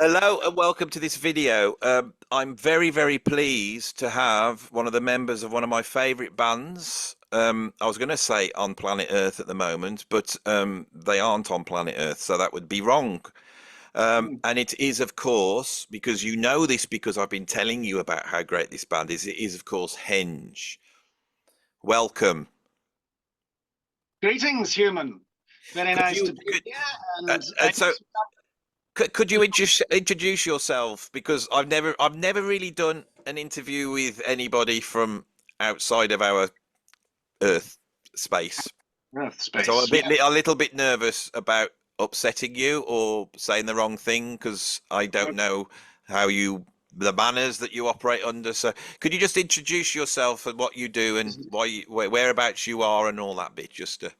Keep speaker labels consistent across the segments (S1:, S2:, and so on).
S1: Hello and welcome to this video. I'm very, very pleased to have one of the members of one of my favorite bands. I was going to say on planet Earth at the moment, but they aren't on planet Earth, so that would be wrong.
S2: Mm.
S1: And it is, of course, because you know this because I've been telling you about how great this band is. It is, of course, Henge. Welcome.
S2: Greetings, human. Very
S1: Could
S2: nice
S1: you,
S2: to be
S1: could,
S2: here. And
S1: and so,
S2: yes,
S1: could you introduce yourself? Because I've never really done an interview with anybody from outside of our Earth space.
S2: Earth
S1: So I'm
S2: space. Yeah.
S1: a little bit nervous about upsetting you or saying the wrong thing because I don't know how the manners that you operate under. So could you just introduce yourself and what you do and whereabouts you are and all that bit, just to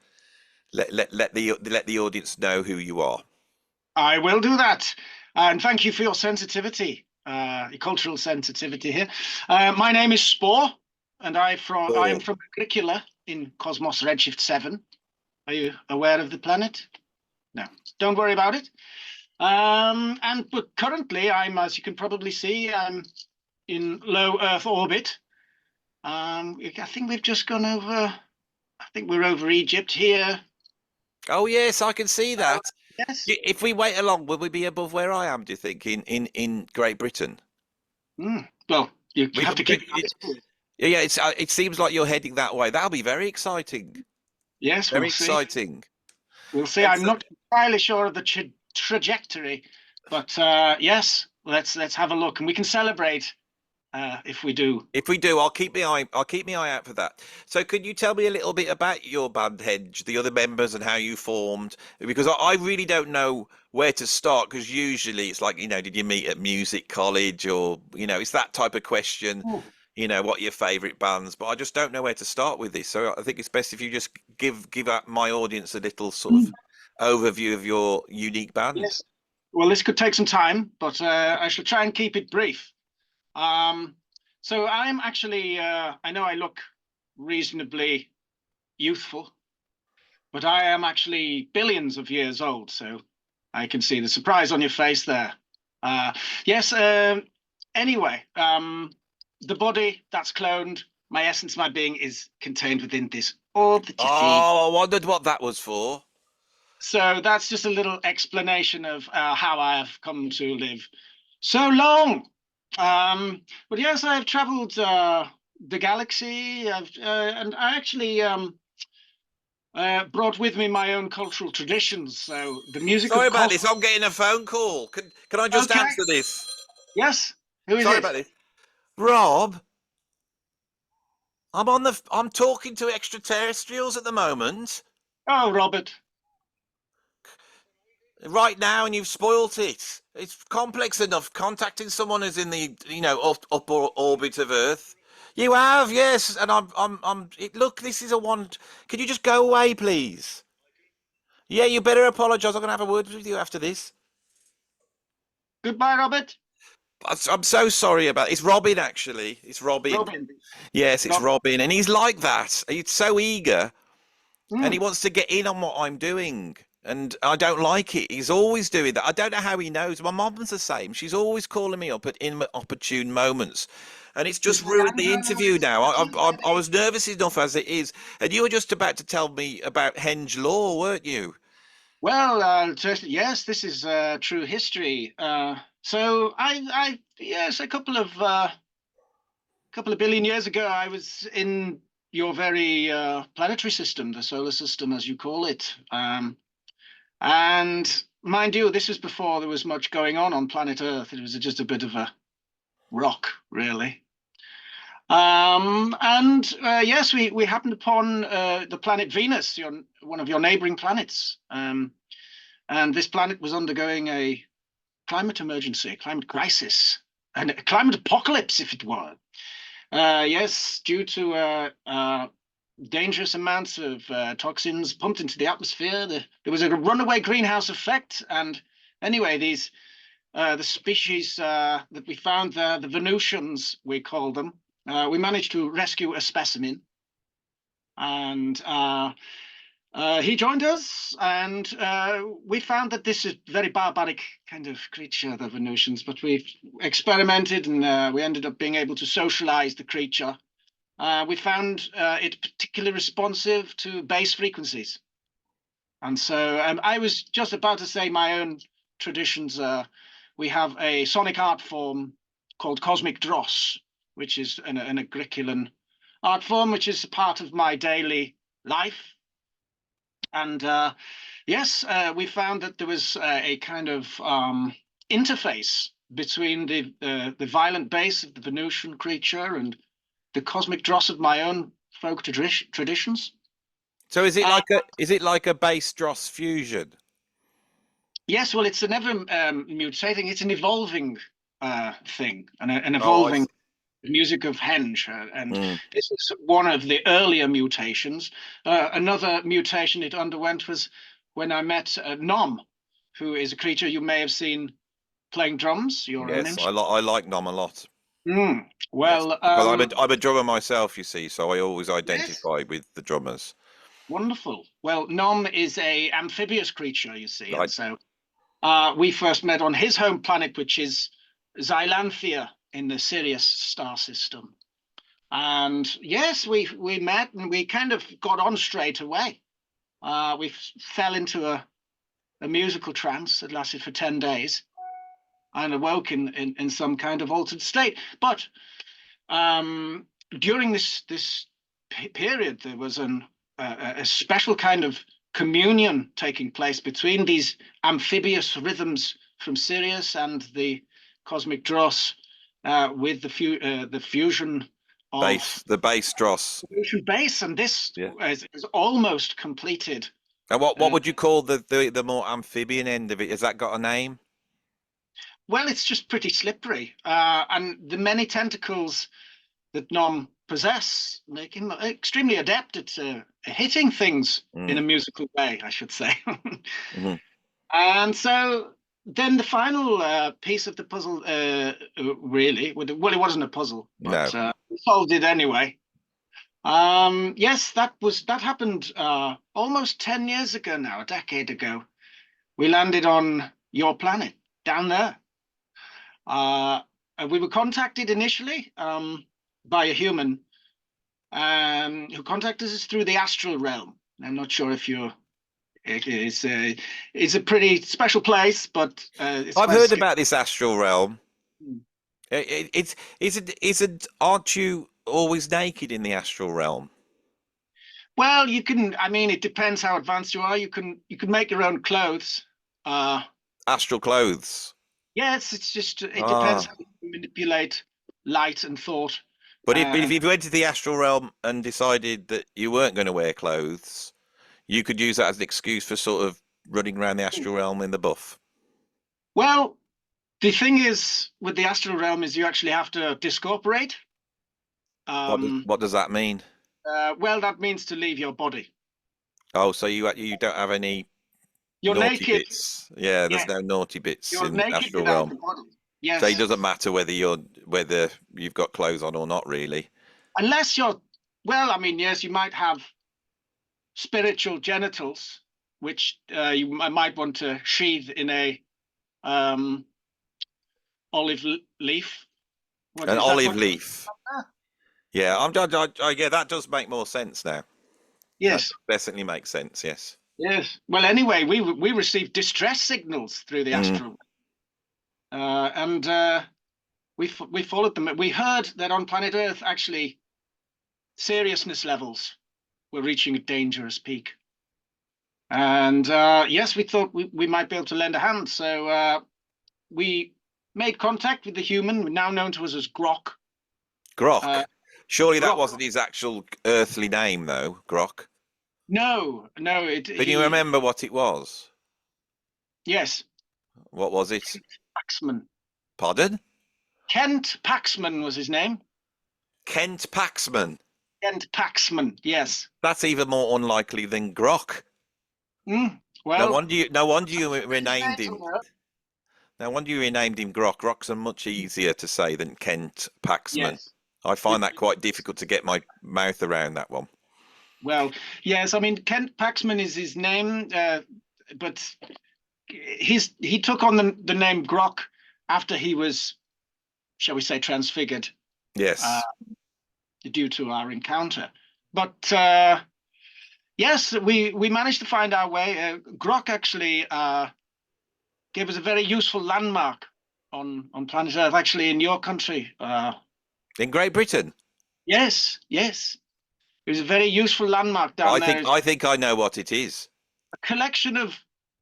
S1: let the audience know who you are.
S2: I will do that. And thank you for your sensitivity, your cultural sensitivity here. My name is Spore, and I am
S1: Or
S2: from Agricola in Cosmos Redshift 7. Are you aware of the planet? No, don't worry about it. But currently, as you can probably see, I'm in low Earth orbit. I think we've just gone over. I think we're over Egypt here.
S1: oh yes, I can see
S2: Uh,
S1: that.
S2: yes.
S1: If we wait along, will we be above where I am? Do you think in Great Britain?
S2: Well, you
S1: We,
S2: have to keep your eyes peeled.
S1: yeah, it seems like you're heading that way. That'll be very exciting.
S2: Yes, we'll
S1: Very
S2: see.
S1: exciting.
S2: We'll see.
S1: And
S2: I'm
S1: so,
S2: not entirely sure of the trajectory, but yes, let's have a look, and we can celebrate if we do.
S1: if we do, I'll keep my eye out for that. So, could you tell me a little bit about your band Hedge, the other members, and how you formed? Because I really don't know where to start. Because usually it's like, did you meet at music college, or it's that type of question.
S2: Oh.
S1: What are your favorite bands? But I just don't know where to start with this. So I think it's best if you just give out my audience a little sort of
S2: Mm.
S1: overview of your unique band.
S2: Yes. Well, this could take some time, but I shall try and keep it brief. Um, so I'm actually, I know I look reasonably youthful, but I am actually billions of years old. So I can see the surprise on your face there. Uh, yes. Anyway, the body that's cloned, my essence, my being is contained within this orb that you see.
S1: Oh, I wondered what that was for.
S2: So that's just a little explanation of how I have come to live so long. But yes, I have traveled the galaxy, and I actually brought with me my own cultural traditions. So the music
S1: Sorry
S2: of
S1: about
S2: cosmos.
S1: this. I'm getting a phone call. Can I just
S2: Okay.
S1: answer this?
S2: Yes. Who is
S1: Sorry
S2: it?
S1: about this. Rob, I'm talking to extraterrestrials at the moment,
S2: Oh, Robert.
S1: right now, and you've spoilt it. It's complex enough contacting someone who's in the, upper orbit of Earth. You have, yes, and look, this is a one. Can you just go away, please? Yeah, you better apologize. I'm gonna have a word with you after this.
S2: Goodbye, Robert.
S1: I'm so sorry about. It's Robin, actually. It's Robin.
S2: Robin.
S1: Yes, it's
S2: Robin.
S1: Robin, and he's like that. He's so eager, and he
S2: Mm.
S1: wants to get in on what I'm doing, and I don't like it. He's always doing that. I don't know how he knows. My mom's the same. She's always calling me up at inopportune moments, and it's
S2: This
S1: just
S2: is
S1: ruined the
S2: Andrew.
S1: interview now.
S2: This is
S1: I was nervous enough as it is, and you were just about to tell me about Henge Law, weren't you?
S2: Well, yes, this is true history. Yes, a couple of billion years ago, I was in your very planetary system, the solar system, as you call it. And mind you, this was before there was much going on planet Earth. It was just a bit of a rock, really. And yes, we happened upon the planet Venus, one of your neighboring planets. And this planet was undergoing a climate emergency, a climate crisis, and a climate apocalypse, if it were. Yes, due to dangerous amounts of toxins pumped into the atmosphere, there was a runaway greenhouse effect. And anyway, the species that we found there, the Venusians, we call them, we managed to rescue a specimen. And He joined us, and we found that this is a very barbaric kind of creature, the Venusians. But we experimented, and we ended up being able to socialize the creature. We found it particularly responsive to bass frequencies. And so I was just about to say my own traditions. We have a sonic art form called cosmic dross, which is an Agricolan art form, which is a part of my daily life. And yes, we found that there was a kind of interface between the violent bass of the Venusian creature and the cosmic dross of my own folk traditions.
S1: So is it like a bass dross fusion?
S2: Yes, well, it's an ever mutating, it's an evolving thing, an
S1: Oh,
S2: evolving music of Henge. And
S1: mm.
S2: this is one of the earlier mutations. Another mutation it underwent was when I met Nom, who is a creature you may have seen playing drums, your own
S1: Yes,
S2: instrument.
S1: I like Nom a lot.
S2: Mm.
S1: Yes,
S2: Well,
S1: because I'm a drummer myself, you see, so I always
S2: yes,
S1: identify with the drummers.
S2: wonderful. Well, Nom is a amphibious creature, you see, and
S1: Right.
S2: so we first met on his home planet, which is Xylanthia in the Sirius star system. And yes, we met and we kind of got on straight away. We fell into a musical trance that lasted for 10 days and awoke in some kind of altered state. But during this period, there was a special kind of communion taking place between these amphibious rhythms from Sirius and the cosmic dross with the fusion of
S1: The bass dross.
S2: fusion bass, and this
S1: Yeah.
S2: is almost completed.
S1: And what
S2: Uh,
S1: would you call the more amphibian end of it? Has that got a name?
S2: well, it's just pretty slippery, and the many tentacles that Nom possess make him extremely adept at hitting things in a
S1: Mm.
S2: musical way, I should say.
S1: Hmm.
S2: And so then the final piece of the puzzle, really, well, it wasn't a puzzle,
S1: No.
S2: but we solved it anyway. Yes, that happened almost 10 years ago now, a decade ago. We landed on your planet down there. And we were contacted initially by a human who contacted us through the Astral Realm. I'm not sure if you're. It's a pretty special place, but it's
S1: I've
S2: quite
S1: heard
S2: scary.
S1: about this astral realm. It's isn't aren't you always naked in the astral realm?
S2: Well, you can. I mean, it depends how advanced you are. You can make your own clothes. Uh,
S1: Astral clothes.
S2: yes, it's just it depends
S1: Ah.
S2: how you manipulate light and thought.
S1: But if
S2: And
S1: you went to the astral realm and decided that you weren't going to wear clothes, you could use that as an excuse for sort of running around the astral realm in the buff.
S2: well, the thing is with the astral realm is you actually have to discorporate.
S1: What does that mean?
S2: Well, that means to leave your body.
S1: Oh, so you don't have any
S2: You're
S1: naughty
S2: naked.
S1: bits. Yeah, there's
S2: Yes,
S1: no naughty bits
S2: you're
S1: in the
S2: naked
S1: astral
S2: without
S1: realm.
S2: the body.
S1: So it
S2: Yes,
S1: doesn't matter whether you've got clothes on or not, really.
S2: unless you're. Well, I mean, yes, you might have spiritual genitals, which you might want to sheathe in a um, olive leaf. What
S1: An
S2: is that?
S1: olive
S2: What?
S1: leaf. Yeah, yeah, that does make more sense now. That
S2: Yes,
S1: definitely makes sense. Yes.
S2: yes. Well, anyway, we received distress signals through the
S1: Mm.
S2: astral, and we followed them. We heard that on planet Earth, actually, seriousness levels were reaching a dangerous peak. And yes, we thought we might be able to lend a hand. So we made contact with the human, now known to us as Grok. Uh,
S1: Grok. Surely that
S2: Grok.
S1: wasn't his actual earthly name, though. Grok.
S2: No, no,
S1: Can you remember what it was?
S2: yes,
S1: What was it?
S2: Paxman.
S1: Pardon?
S2: Kent Paxman was his name.
S1: Kent Paxman.
S2: Kent Paxman, yes.
S1: That's even more unlikely than Grok.
S2: Well,
S1: No wonder you
S2: many
S1: renamed
S2: names
S1: him.
S2: on Earth.
S1: No wonder you renamed him Grok. Grok's are much easier to say than Kent Paxman.
S2: Yes.
S1: I find that quite difficult to get my mouth around that one.
S2: Well, yes, I mean Kent Paxman is his name, but he took on the name Grok after he was, shall we say, transfigured uh,
S1: Yes.
S2: due to our encounter. But yes, we managed to find our way. Grok actually gave us a very useful landmark on planet Earth, actually in your country.
S1: In Great Britain.
S2: Yes, yes. It was a very useful landmark down
S1: I
S2: there.
S1: think
S2: It's
S1: I think I know what it is.
S2: a collection of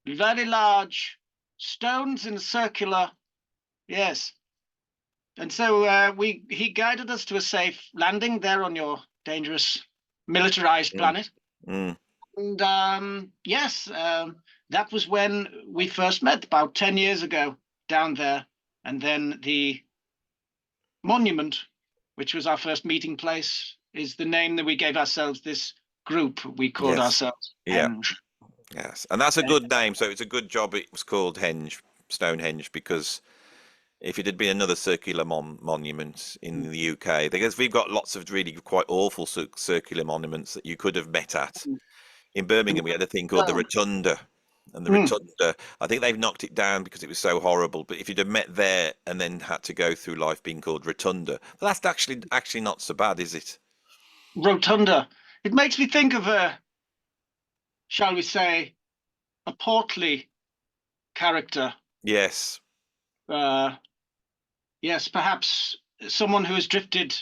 S2: very large stones in a circular. Yes. And so he guided us to a safe landing there on your dangerous militarized
S1: Mm,
S2: planet.
S1: mm.
S2: And yes, that was when we first met about 10 years ago down there. And then the monument, which was our first meeting place, is the name that we gave ourselves, this group. We called
S1: Yes.
S2: ourselves
S1: Yeah.
S2: Henge.
S1: Yes. And that's a good name. So it's a good job it was called Henge, Stonehenge, because if it had been another circular monument in the UK, because we've got lots of really quite awful circular monuments that you could have met at. In Birmingham, we had a thing called the Rotunda. And the
S2: Mm.
S1: Rotunda, I think they've knocked it down because it was so horrible. But if you'd have met there and then had to go through life being called Rotunda, well, that's actually not so bad, is it?
S2: Rotunda. It makes me think of shall we say, a portly character.
S1: Yes.
S2: Uh, yes, perhaps someone who has drifted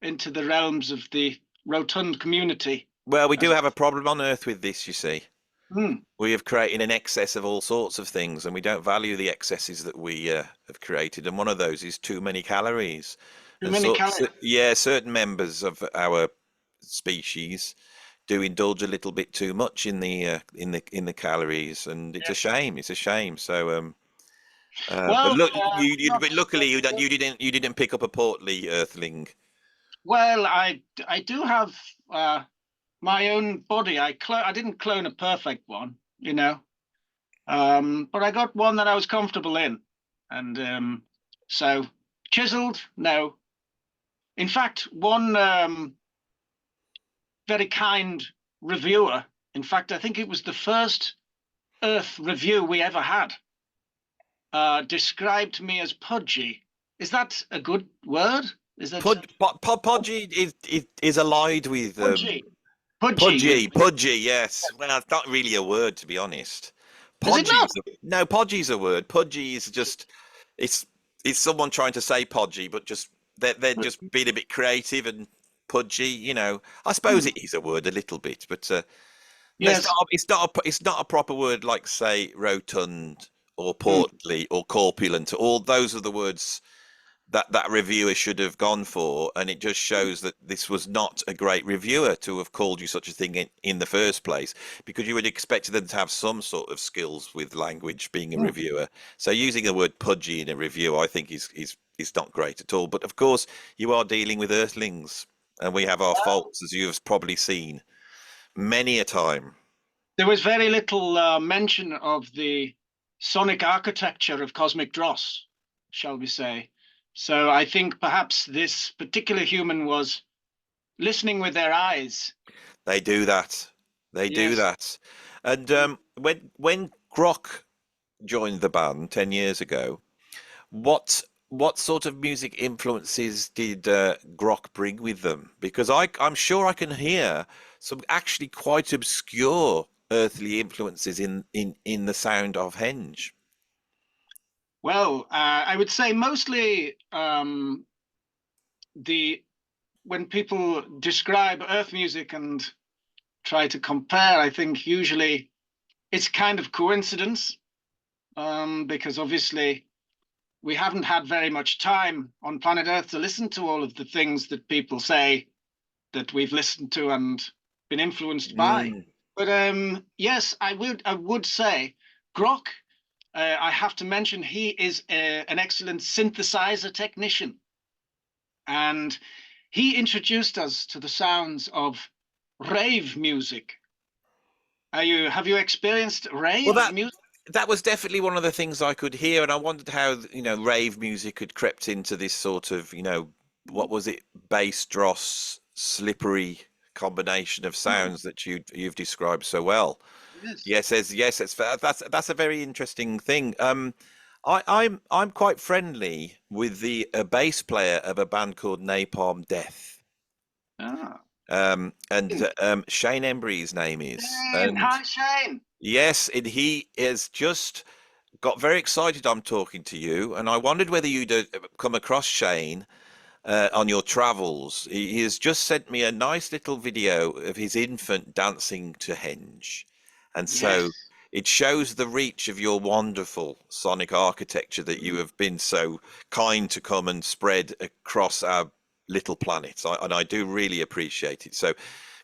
S2: into the realms of the rotund community.
S1: Well, we do
S2: As
S1: have a problem on Earth with this, you see.
S2: mm,
S1: We have created an excess of all sorts of things, and we don't value the excesses that we have created. And one of those is too many calories.
S2: too
S1: And
S2: many
S1: so,
S2: calories.
S1: yeah, certain members of our species do indulge a little bit too much in the calories, and it's a
S2: Yes.
S1: shame. It's a shame. So, but
S2: Well,
S1: look,
S2: not
S1: but luckily you didn't pick up a portly Earthling.
S2: well. I do have my own body. I didn't clone a perfect one, but I got one that I was comfortable in, and so chiseled. No, in fact, one very kind reviewer. In fact, I think it was the first Earth review we ever had. Described me as pudgy. Is that a good word? Is that
S1: Podgy is allied with
S2: pudgy? Pudgy with
S1: Pudgy, yes. Well, it's not really a word, to be honest.
S2: is it not?
S1: No, podgy's a word. Pudgy is just it's it's someone trying to say podgy, but just they're just being a bit creative and pudgy. I suppose
S2: Hmm.
S1: it is a word a little bit, but no,
S2: Yes.
S1: it's not a proper word like say rotund or
S2: Hmm.
S1: portly or corpulent. All those are the words that reviewer should have gone for, and it just shows that this was not a great reviewer to have called you such a thing in the first place, because you would expect them to have some sort of skills with language being a
S2: Hmm.
S1: reviewer. So using the word pudgy in a review, I think is not great at all. But of course, you are dealing with Earthlings, and we have our faults, as you have probably seen many a time.
S2: There was very little mention of the sonic architecture of cosmic dross, shall we say. So I think perhaps this particular human was listening with their eyes.
S1: They do that. They do
S2: Yes.
S1: that. And when Grok joined the band 10 years ago, what sort of music influences did Grok bring with them? Because I'm sure I can hear some actually quite obscure earthly influences in the sound of Henge.
S2: Well, I would say mostly the when people describe earth music and try to compare, I think usually it's kind of coincidence, because obviously we haven't had very much time on planet Earth to listen to all of the things that people say that we've listened to and been influenced by.
S1: Mm.
S2: But yes, I would say Grok. I have to mention he is an excellent synthesizer technician, and he introduced us to the sounds of rave music. Have you experienced
S1: Well,
S2: rave
S1: that
S2: music?
S1: that was definitely one of the things I could hear, and I wondered how rave music had crept into this sort of what was it, bass dross, slippery combination of sounds that you've described so well.
S2: Yes.
S1: Yes, that's a very interesting thing. I'm quite friendly with the bass player of a band called Napalm Death.
S2: Ah.
S1: And Shane Embry's name is,
S2: Shane.
S1: and
S2: Hi, Shane.
S1: yes, and he is just got very excited. I'm talking to you, and I wondered whether you'd come across Shane on your travels. He has just sent me a nice little video of his infant dancing to Henge. And so
S2: Yes.
S1: it shows the reach of your wonderful sonic architecture that you have been so kind to come and spread across our little planet. And I do really appreciate it. So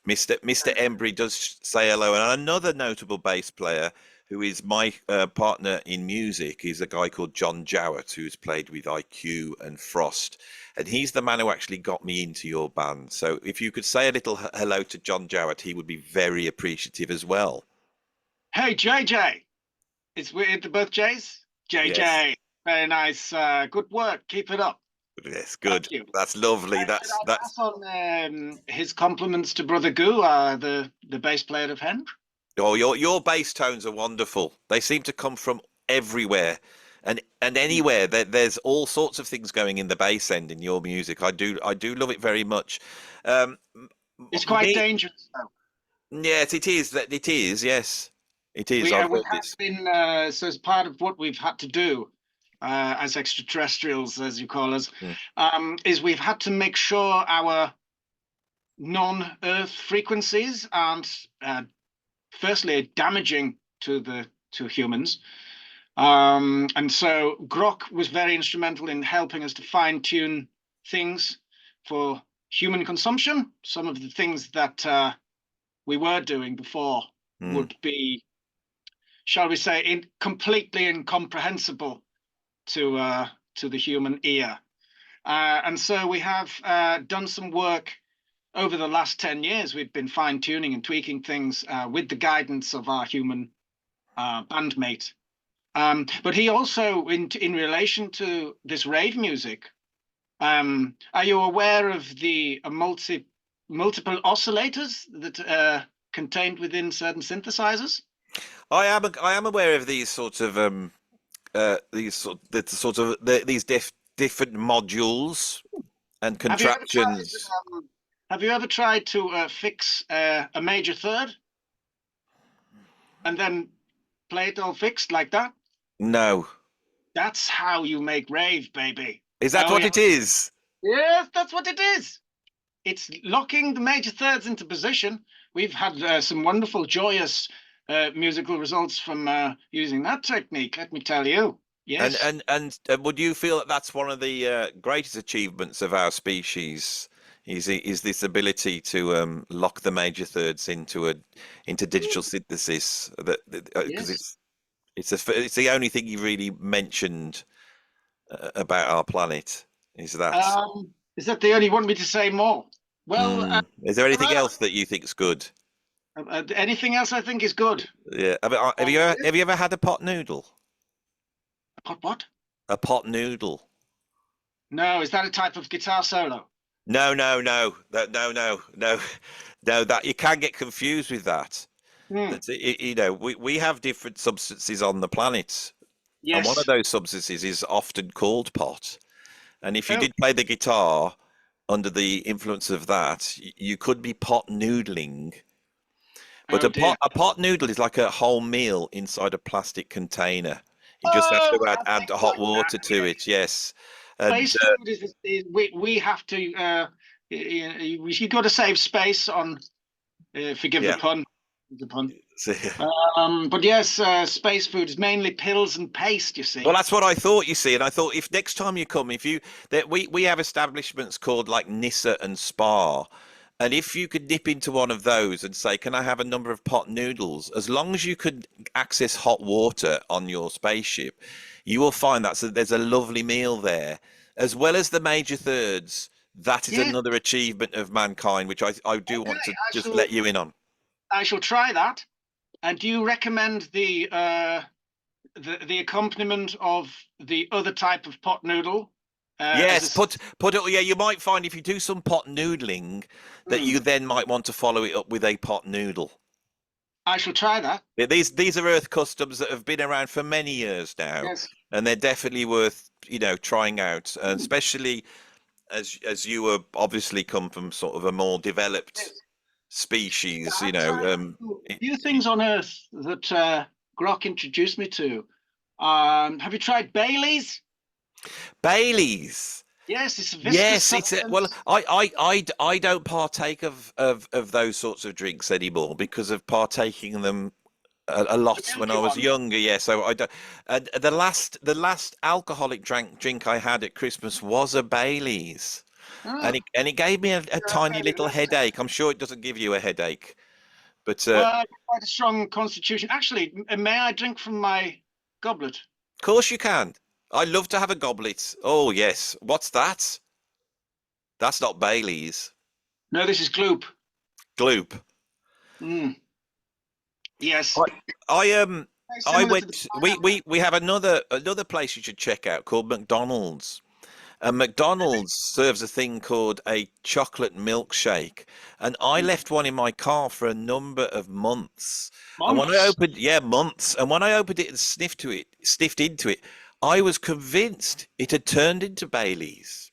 S1: Mr. Embry does say hello. And another notable bass player who is my partner in music is a guy called John Jowett, who's played with IQ and Frost. And he's the man who actually got me into your band. So if you could say a little hello to John Jowett, he would be very appreciative as well.
S2: Hey, JJ. It's weird to both J's.
S1: Yes,
S2: JJ. Very nice. Good work. Keep it up.
S1: yes,
S2: Thank
S1: good.
S2: you.
S1: That's lovely.
S2: Should I
S1: That's
S2: pass on his compliments to Brother Goo, the bass player of Henge?
S1: oh, your bass tones are wonderful. They seem to come from everywhere and anywhere. There's all sorts of things going in the bass end in your music. I do love it very much. Um,
S2: It's quite
S1: me,
S2: dangerous, though.
S1: yes, it is. That it is. Yes, it is.
S2: We
S1: I've
S2: we
S1: heard
S2: have
S1: this.
S2: been so as part of what we've had to do as extraterrestrials, as you call us,
S1: Mm,
S2: is we've had to make sure our non-Earth frequencies aren't firstly damaging to humans. And so Grok was very instrumental in helping us to fine tune things for human consumption. Some of the things that we were doing before
S1: mm,
S2: would be, shall we say, completely incomprehensible to the human ear. And so we have done some work over the last 10 years. We've been fine tuning and tweaking things with the guidance of our human bandmate. But he also, in relation to this rave music, are you aware of the multiple oscillators that are contained within certain synthesizers?
S1: I am aware of these sorts of these different modules and
S2: Have you ever tried?
S1: contraptions.
S2: Have you ever tried to fix a major third and then play it all fixed like that?
S1: No,
S2: That's how you make rave, baby.
S1: is that
S2: Oh
S1: what
S2: yeah.
S1: it is?
S2: Yes, that's what it is. It's locking the major thirds into position. We've had some wonderful, joyous musical results from using that technique. Let me tell you.
S1: And
S2: Yes.
S1: and and would you feel that that's one of the greatest achievements of our species? Is this ability to lock the major thirds into digital synthesis? That because
S2: Yes.
S1: it's the only thing you really mentioned about our planet. Is that?
S2: Is that the only you want me to say more? Well,
S1: Is there anything
S2: right.
S1: else that you think's good?
S2: Anything else I think is good.
S1: Yeah. Have you ever had a pot noodle?
S2: What?
S1: A pot noodle?
S2: No, is that a type of guitar solo?
S1: No, no, no, no. That you can get confused with that.
S2: Hmm.
S1: That we have different substances on the planet, and one of
S2: Yes.
S1: those substances is often called pot. And if you
S2: Oh,
S1: did play the guitar under the influence of that, you could be pot noodling. But
S2: oh dear.
S1: a pot noodle is like a whole meal inside a plastic container. You just have
S2: Oh,
S1: to
S2: I
S1: add
S2: think
S1: hot
S2: like that.
S1: water to it, yes. And
S2: Space food is we have to you got to save space on forgive
S1: yeah,
S2: the pun.
S1: so,
S2: But yes, space food is mainly pills and paste. You
S1: well,
S2: see.
S1: that's what I thought. You see, and I thought if next time you come, if you that we have establishments called like Nissa and Spa, and if you could nip into one of those and say, "Can I have a number of pot noodles?" As long as you could access hot water on your spaceship, you will find that so there's a lovely meal there, as well as the major thirds. That is
S2: Yes.
S1: another achievement of mankind, which I do
S2: Okay.
S1: want to just let you in on.
S2: I shall try that. And do you recommend the accompaniment of the other type of pot noodle? as
S1: Yes,
S2: a.
S1: put it. Yeah, you might find if you do some pot noodling that
S2: Mm,
S1: you then might want to follow it up with a pot noodle.
S2: I shall try that.
S1: Yeah, these are Earth customs that have been around for many years now,
S2: Yes.
S1: and they're definitely worth trying out, and
S2: Mm,
S1: especially as you were obviously come from sort of a more developed
S2: yes.
S1: species.
S2: I've tried a
S1: It,
S2: few things on Earth that Grok introduced me to. Have you tried Bailey's?
S1: Bailey's.
S2: Yes, it's a viscous
S1: Yes, it's a, well,
S2: substance.
S1: I don't partake of those sorts of drinks anymore because of partaking of them a
S2: The
S1: lot when
S2: milky
S1: I was
S2: ones.
S1: younger. Yeah, so I don't. The last alcoholic drink I had at Christmas was a Bailey's,
S2: Oh,
S1: and it gave me a tiny
S2: fairly
S1: little
S2: relaxing.
S1: headache. I'm sure it doesn't give you a headache, but
S2: Well, I've got quite a strong constitution. Actually, may I drink from my goblet?
S1: of course you can. I love to have a goblet. Oh yes, what's that? That's not Bailey's.
S2: No, this is Gloop.
S1: Gloop.
S2: Mm, yes,
S1: I I
S2: very
S1: I
S2: similar to the
S1: went.
S2: pineapple.
S1: We have another place you should check out called McDonald's. And McDonald's serves a thing called a chocolate milkshake. And I left one in my car for a number of months. And when I
S2: Months.
S1: opened, yeah, months. And when I opened it and sniffed into it, I was convinced it had turned into Bailey's.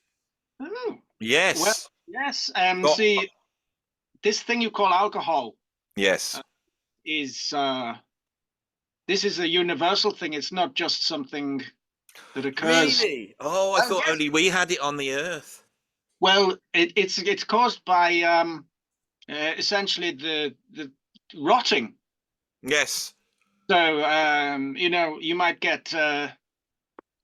S2: Oh, well,
S1: Yes.
S2: yes.
S1: Got,
S2: See, this thing you call alcohol
S1: yes.
S2: uh, is this is a universal thing. It's not just something that occurs.
S1: Really? Oh, I
S2: Oh,
S1: thought
S2: yes.
S1: only we had it on the earth.
S2: Well, it's caused by essentially the rotting.
S1: Yes.
S2: So you might get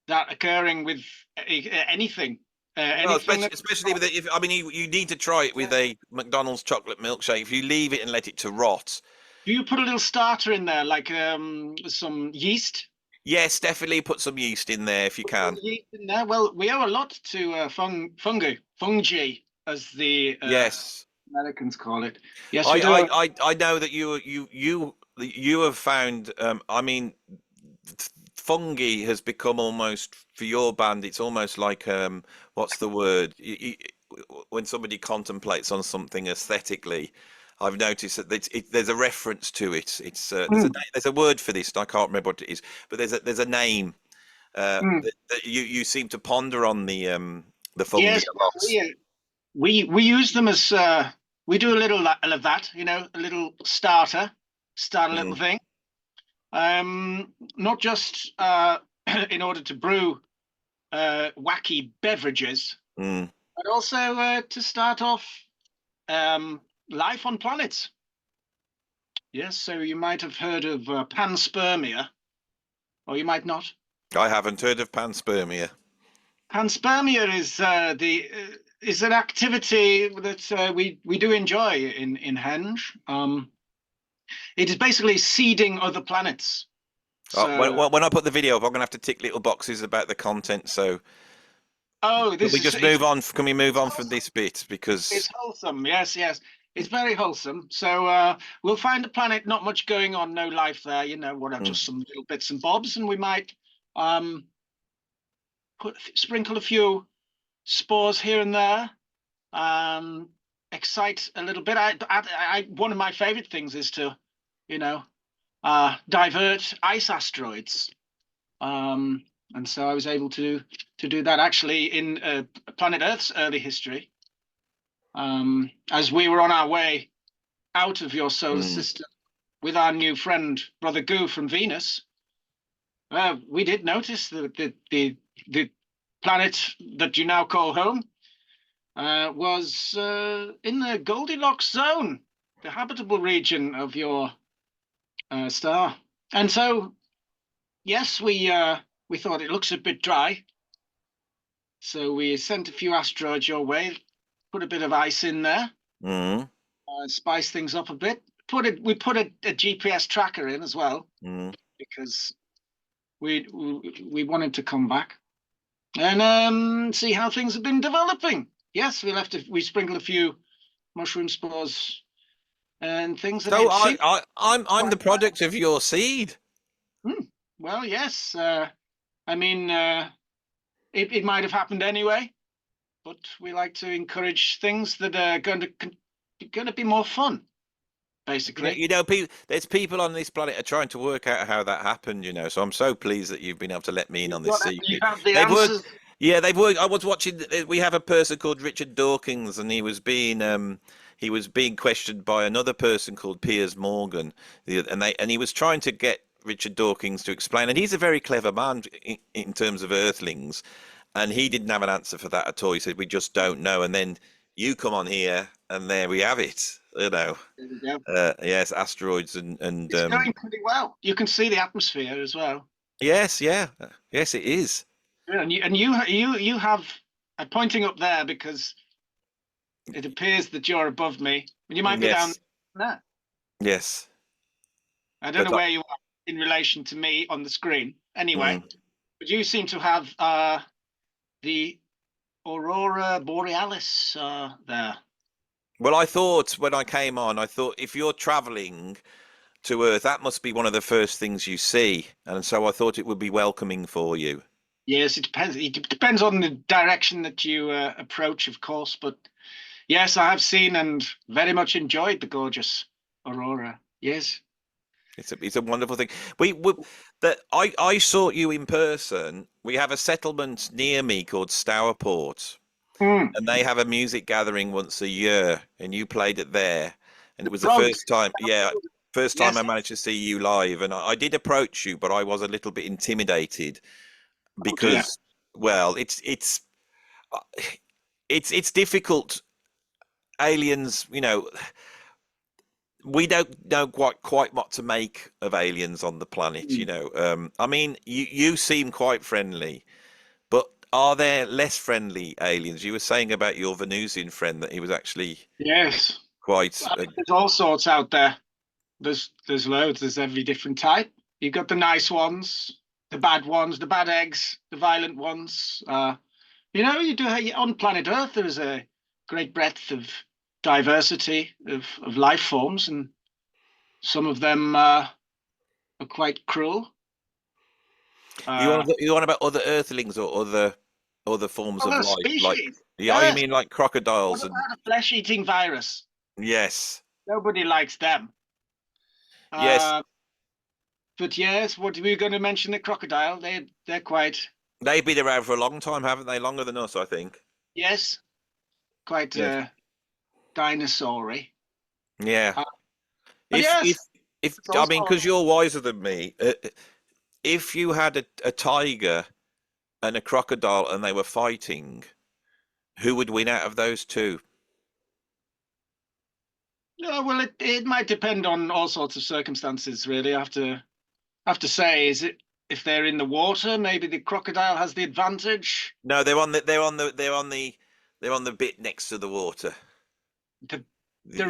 S2: that occurring with anything,
S1: Well,
S2: anything that.
S1: especially with it, if I mean, you need to try it with a McDonald's chocolate milkshake. If you leave it and let it to rot,
S2: Do you put a little starter in there, like some yeast?
S1: yes, definitely put some yeast in there if you
S2: Put a
S1: can.
S2: little yeast in there. Well, we owe a lot to fungi, as the
S1: Yes,
S2: Americans call it. Yes, we do.
S1: I know that you have found. I mean, fungi has become almost for your band. It's almost like what's the word? When somebody contemplates on something aesthetically, I've noticed that there's a reference to it. It's
S2: Mm,
S1: there's a word for this. And I can't remember what it is, but there's a name
S2: mm.
S1: that you seem to ponder on the fungi
S2: Yes,
S1: a lot.
S2: we use them as we do a little of that, a little start a little
S1: Mm,
S2: thing. Not just in order to brew wacky beverages,
S1: mm.
S2: but also to start off life on planets. Yes, so you might have heard of panspermia, or you might not.
S1: I haven't heard of panspermia.
S2: Panspermia the is an activity that we do enjoy in Henge. It is basically seeding other planets. So,
S1: When I put the video up, I'm going to have to tick little boxes about the content. So
S2: oh,
S1: can
S2: this
S1: we
S2: is
S1: just move on? Can we move
S2: it's
S1: on from
S2: wholesome.
S1: this bit
S2: It's
S1: because
S2: wholesome. Yes, yes. It's very wholesome. So we'll find a planet, not much going on, no life there. Whatever,
S1: mm,
S2: just some little bits and bobs, and we might um, sprinkle a few spores here and there. Um, excite a little bit. One of my favorite things is to, you know, divert ice asteroids. And so I was able to do that actually in planet Earth's early history. As we were on our way out of your solar
S1: mm,
S2: system with our new friend Brother Goo from Venus, we did notice the planet that you now call home was in the Goldilocks zone, the habitable region of your star. And so, yes, we thought it looks a bit dry, so we sent a few asteroids your way, put a bit of ice in there,
S1: mm,
S2: spice things up a bit. We put a GPS tracker in as well
S1: mm.
S2: because we wanted to come back and see how things have been developing. Yes, we sprinkled a few mushroom spores and things, and
S1: So
S2: it seemed
S1: I'm
S2: quite
S1: the product of your seed.
S2: well. Yes, I mean, it might have happened anyway, but we like to encourage things that are going to be more fun, basically.
S1: There's people on this planet are trying to work out how that happened. So I'm so pleased that you've been able to let me in on this
S2: You
S1: secret.
S2: have the
S1: They've worked.
S2: answers.
S1: Yeah, they've worked. I was watching. We have a person called Richard Dawkins, and he was being questioned by another person called Piers Morgan, and he was trying to get Richard Dawkins to explain. And he's a very clever man in terms of Earthlings, and he didn't have an answer for that at all. He said, "We just don't know." And then you come on here, and there we have it.
S2: There we go.
S1: Yes, asteroids and
S2: It's going pretty well. You can see the atmosphere as well.
S1: yes, yeah, yes, it is.
S2: Yeah, and you have pointing up there because it appears that you're above me, and you might be down
S1: Yes,
S2: there.
S1: yes,
S2: I don't
S1: but
S2: know where you are in relation to me on the screen. Anyway,
S1: mm.
S2: but you seem to have the aurora borealis there.
S1: Well, I thought when I came on, I thought if you're traveling to Earth, that must be one of the first things you see, and so I thought it would be welcoming for you.
S2: Yes, it depends. It depends on the direction that you approach, of course. But yes, I have seen and very much enjoyed the gorgeous aurora. Yes.
S1: It's a wonderful thing. We that I saw you in person. We have a settlement near me called Stourport,
S2: Mm.
S1: and they have a music gathering once a year, and you played it there, and it
S2: The
S1: was the
S2: frogs.
S1: first time, yeah, first time
S2: Yes.
S1: I managed to see you live, and I did approach you, but I was a little bit intimidated
S2: Oh dear.
S1: because, well, uh, it's difficult. Aliens, we don't know quite what to make of aliens on the planet.
S2: Mm.
S1: I mean, you seem quite friendly, but are there less friendly aliens? You were saying about your Venusian friend that he was actually
S2: Yes.
S1: quite.
S2: There's all sorts out there. There's loads. There's every different type. You've got the nice ones, the bad ones, the bad eggs, the violent ones. You do on planet Earth. There is a great breadth of diversity of life forms, and some of them are quite cruel. Uh,
S1: You want about other Earthlings or other forms of
S2: Other
S1: life, like
S2: species.
S1: yeah, you
S2: Yes.
S1: mean like
S2: What
S1: crocodiles and
S2: about a flesh-eating virus?
S1: yes,
S2: Nobody likes them.
S1: yes,
S2: Uh, but yes, what were you going to mention? The crocodile. They're quite
S1: they've been around for a long time, haven't they? Longer than us, I think.
S2: yes, quite
S1: Yes,
S2: dinosaur-y.
S1: yeah.
S2: Uh, but
S1: If
S2: yes,
S1: if if
S2: it's
S1: I mean,
S2: also
S1: because you're wiser than me, if you had a tiger and a crocodile and they were fighting, who would win out of those two?
S2: yeah. Well, it might depend on all sorts of circumstances. Really, I have to say, is it if they're in the water, maybe the crocodile has the advantage.
S1: No, they're on the bit next to the water.
S2: The the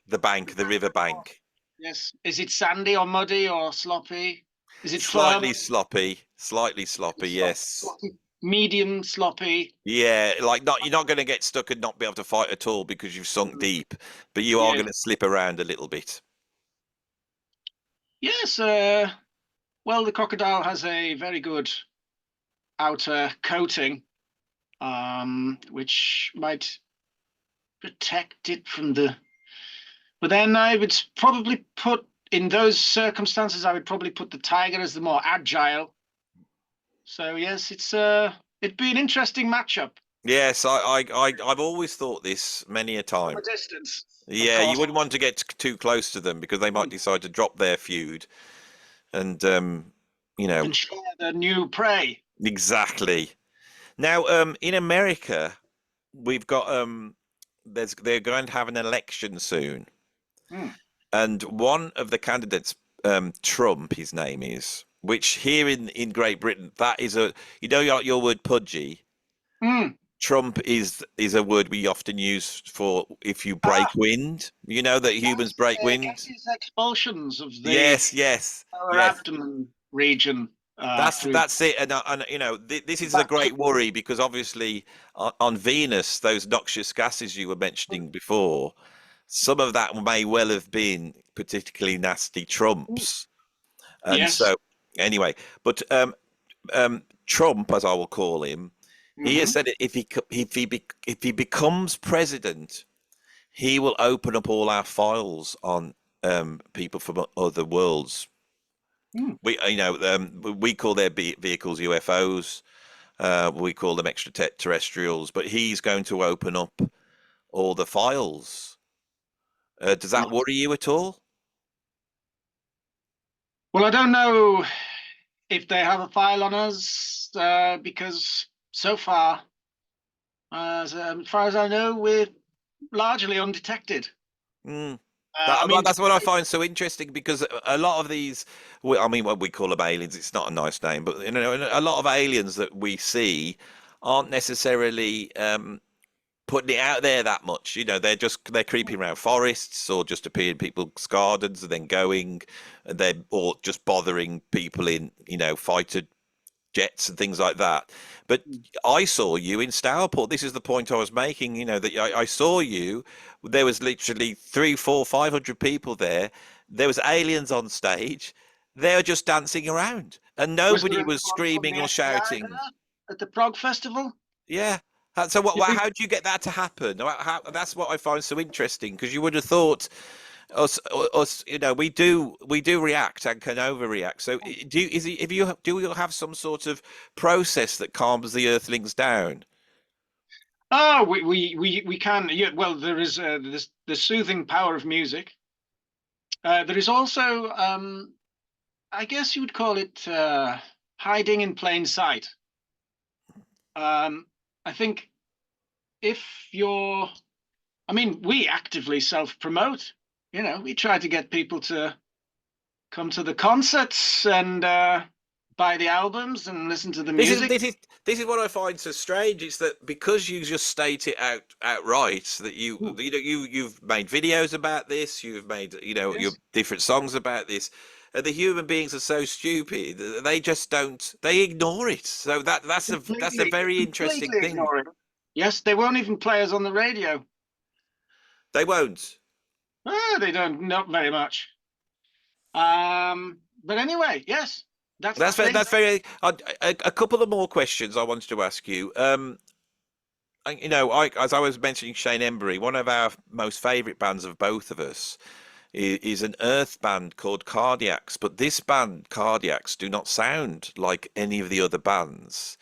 S1: The bank, the river bank.
S2: yes. Is it sandy or muddy or sloppy? Is it firm?
S1: Slightly sloppy. Yes.
S2: Sloppy, medium sloppy.
S1: Yeah, like not you're not going to get stuck and not be able to fight at all because you've sunk
S2: Mm,
S1: deep, but you are
S2: yes.
S1: going to slip around a little bit.
S2: Yes. Well, the crocodile has a very good outer coating, which might protect it from the. But then I would probably put in those circumstances, I would probably put the tiger as the more agile. So yes, it'd be an interesting matchup
S1: Yes, I've always thought this many a
S2: from a
S1: time.
S2: distance, of
S1: Yeah, you
S2: course.
S1: wouldn't want to get too close to them because they might
S2: Mm.
S1: decide to drop their feud. And you know,
S2: And share the new prey.
S1: exactly. Now, in America, we've got they're going to have an election soon,
S2: Mm.
S1: and one of the candidates, Trump, his name is, which here in Great Britain, that is your word pudgy.
S2: Mm.
S1: Trump is a word we often use for if you break
S2: Ah,
S1: wind. You know that humans
S2: that's
S1: break wind.
S2: gaseous expulsions of the
S1: Yes, yes,
S2: lower
S1: yes.
S2: abdomen region through
S1: That's it, and this
S2: the
S1: is a
S2: back.
S1: great worry because obviously on Venus, those noxious gases you were mentioning before, some of that may well have been particularly nasty Trumps, and
S2: Yes.
S1: so anyway, but Trump, as I will call him, he has
S2: Hmm.
S1: said if he becomes president, he will open up all our files on people from other worlds.
S2: Hmm.
S1: We call their vehicles UFOs. We call them extraterrestrials, but he's going to open up all the files. Does that worry you at all?
S2: Well, I don't know if they have a file on us because so far as I know, we're largely undetected.
S1: Mm.
S2: I mean,
S1: That's what I find so interesting because a lot of these, I mean, what we call them aliens, it's not a nice name, but a lot of aliens that we see aren't necessarily putting it out there that much. They're creeping around forests or just appearing in people's gardens and then going, and they're or just bothering people in fighter jets and things like that. But I saw you in Stourport. This is the point I was making. That I saw you. There was literally 300, 400, 500 people there. There was aliens on stage. They were just dancing around, and
S2: was there
S1: nobody was
S2: anyone from
S1: screaming
S2: the
S1: or
S2: FBI
S1: shouting.
S2: there at the Prog Festival?
S1: Yeah. So
S2: Do you think?
S1: how do you get that to happen? That's what I find so interesting because you would have thought us, we do react and can overreact. So do you, is it, if you do you have some sort of process that calms the Earthlings down?
S2: Oh, we can. Yeah, well, there is this the soothing power of music. There is also, I guess you would call it hiding in plain sight. Um, I think if you're, I mean, we actively self-promote. We try to get people to come to the concerts and buy the albums and listen to the
S1: This is
S2: music.
S1: this is this is what I find so strange. It's that because you just state it outright that
S2: Hmm.
S1: you've made videos about this, you've made your
S2: Yes,
S1: different songs about this, and the human beings are so stupid they just don't they ignore it. So that's a very interesting
S2: completely
S1: thing.
S2: ignore it. Yes, they won't even play us on the radio.
S1: They won't.
S2: They don't, not very much. But anyway, yes, that's the
S1: That's very,
S2: thing.
S1: that's very. A couple of more questions I wanted to ask you. As I was mentioning Shane Embury, one of our most favourite bands of both of us is an Earth band called Cardiacs. But this band, Cardiacs, do not sound like any of the other bands.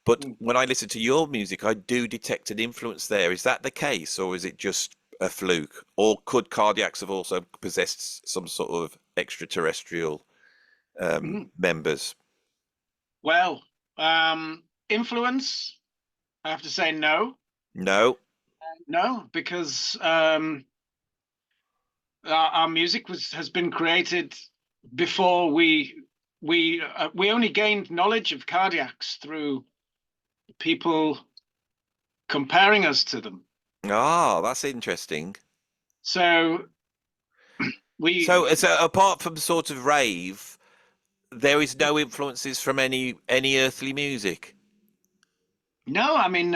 S1: But
S2: Mm.
S1: when I listen to your music, I do detect an influence there. Is that the case, or is it just a fluke? Or could Cardiacs have also possessed some sort of extraterrestrial
S2: Mhm.
S1: members?
S2: Well, influence, I have to say no.
S1: No.
S2: No, because our music has been created before we only gained knowledge of cardiacs through people comparing us to them.
S1: Ah, that's interesting.
S2: So
S1: So,
S2: we
S1: apart from sort of rave, there is no influences from any earthly music.
S2: no, I mean,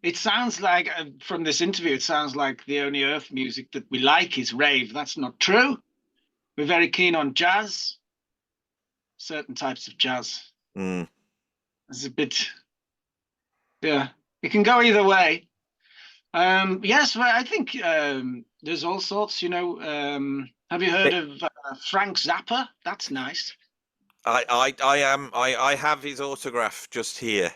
S2: it sounds like from this interview, it sounds like the only Earth music that we like is rave. That's not true. We're very keen on jazz, certain types of jazz.
S1: Mm.
S2: It's a bit, yeah, it can go either way. Yes, well, I think there's all sorts. Have you heard of Frank Zappa? That's nice.
S1: I have his autograph just here.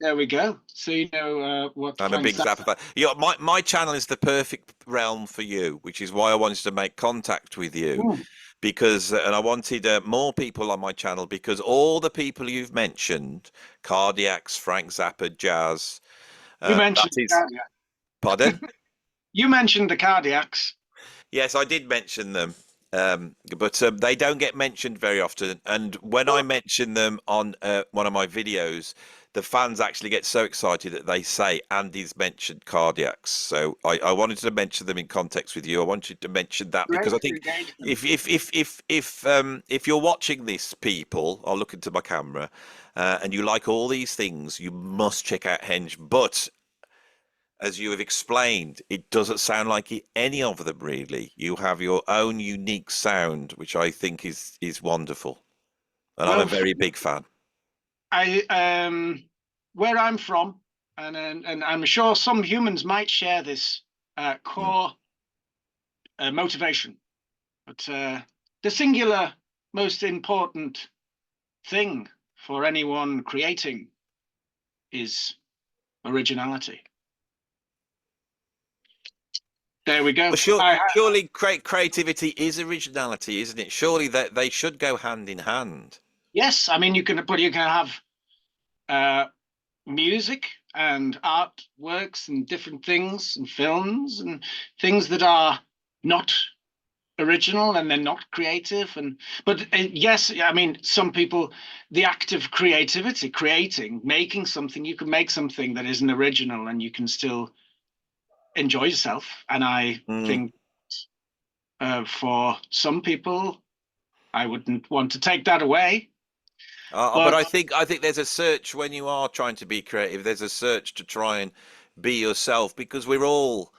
S2: There we go. So you know what
S1: I'm a
S2: Frank
S1: big Zappa
S2: Zappa.
S1: fan. My channel is the perfect realm for you, which is why I wanted to make contact with you
S2: Hmm.
S1: because, and I wanted more people on my channel because all the people you've mentioned, Cardiacs, Frank Zappa, Jazz,
S2: You
S1: that
S2: mentioned
S1: is,
S2: cardiac.
S1: pardon?
S2: You mentioned the cardiacs.
S1: Yes, I did mention them, but they don't get mentioned very often. And when I mention them on one of my videos, the fans actually get so excited that they say Andy's mentioned cardiacs. So I wanted to mention them in context with you. I wanted to mention that because I
S2: Great
S1: think
S2: engagement.
S1: if you're watching this, people, I'll look into my camera, and you like all these things, you must check out Henge. But as you have explained, it doesn't sound like any of them really. You have your own unique sound, which I think is wonderful, and I'm a
S2: Well,
S1: very big fan.
S2: Where I'm from, and I'm sure some humans might share this
S1: Mm.
S2: core motivation, but the singular most important thing for anyone creating is originality. There we go.
S1: Well, surely creativity is originality, isn't it? Surely that they should go hand in hand.
S2: Yes, I mean you can have uh, music and artworks and different things and films and things that are not original and they're not creative, and but yes, I mean some people, the act of creativity, creating, making something, you can make something that isn't original and you can still enjoy yourself, and I
S1: Mm.
S2: think for some people I wouldn't want to take that away,
S1: But
S2: but
S1: I think there's a search when you are trying to be creative. There's a search to try and be yourself because we are all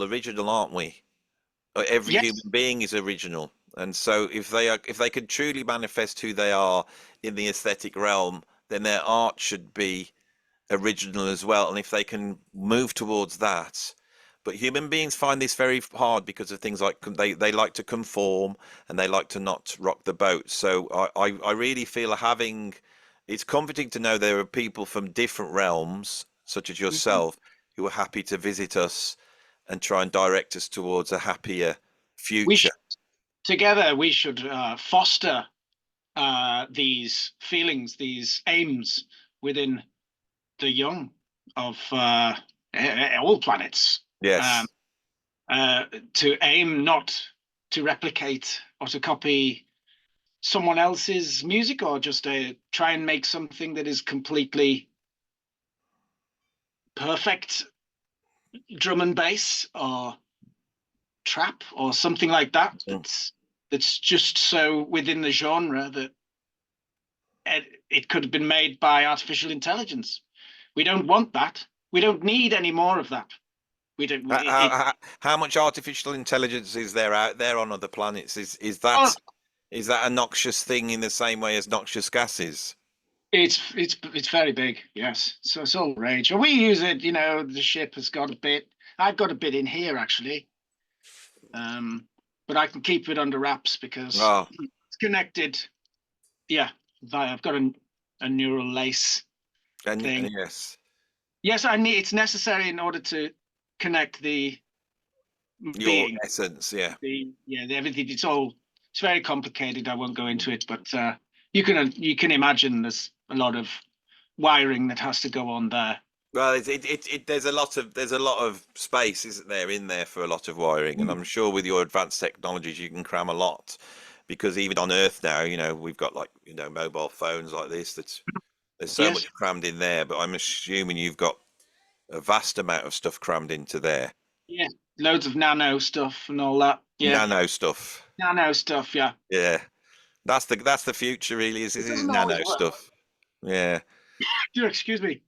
S1: original, aren't we? Every human
S2: yes.
S1: being is original, and so if they can truly manifest who they are in the aesthetic realm, then their art should be original as well. And if they can move towards that, but human beings find this very hard because of things like they like to conform and they like to not rock the boat. So I really feel having it's comforting to know there are people from different realms, such as
S2: Mhm.
S1: yourself, who are happy to visit us and try and direct us towards a happier
S2: we
S1: future.
S2: should Together we should foster these feelings, these aims within the young of all planets, um,
S1: Yes.
S2: uh, to aim not to replicate or to copy someone else's music, or just try and make something that is completely perfect drum and bass or trap or something like that.
S1: Mm.
S2: That's just so within the genre that it could have been made by artificial intelligence. We don't want that. We don't need any more of that. We don't.
S1: How,
S2: It,
S1: how, how much artificial intelligence is there out there on other planets? Is
S2: oh,
S1: that is that a noxious thing in the same way as noxious gases?
S2: it's very big. Yes, so it's all rage. And we use it. You know, the ship has got a bit. I've got a bit in here actually, but I can keep it under wraps because
S1: Oh,
S2: it's connected. Yeah, I've got a neural lace
S1: and
S2: thing.
S1: yes,
S2: Yes, I need. It's necessary in order to connect the
S1: your
S2: being.
S1: essence, yeah.
S2: Everything. It's very complicated. I won't go into it, but you can imagine there's a lot of wiring that has to go on there.
S1: Well, there's a lot of space, isn't there, in there for a lot of wiring, and
S2: Mm.
S1: I'm sure with your advanced technologies you can cram a lot, because even on Earth now, we've got like mobile phones like this. There's so
S2: Yes,
S1: much crammed in there, but I'm assuming you've got a vast amount of stuff crammed into there.
S2: yeah, loads of nano stuff and all that. Yeah,
S1: Nano stuff.
S2: nano stuff. Yeah,
S1: Yeah. That's the future really is
S2: it
S1: is
S2: doesn't always
S1: nano
S2: work.
S1: stuff. Yeah.
S2: Excuse me.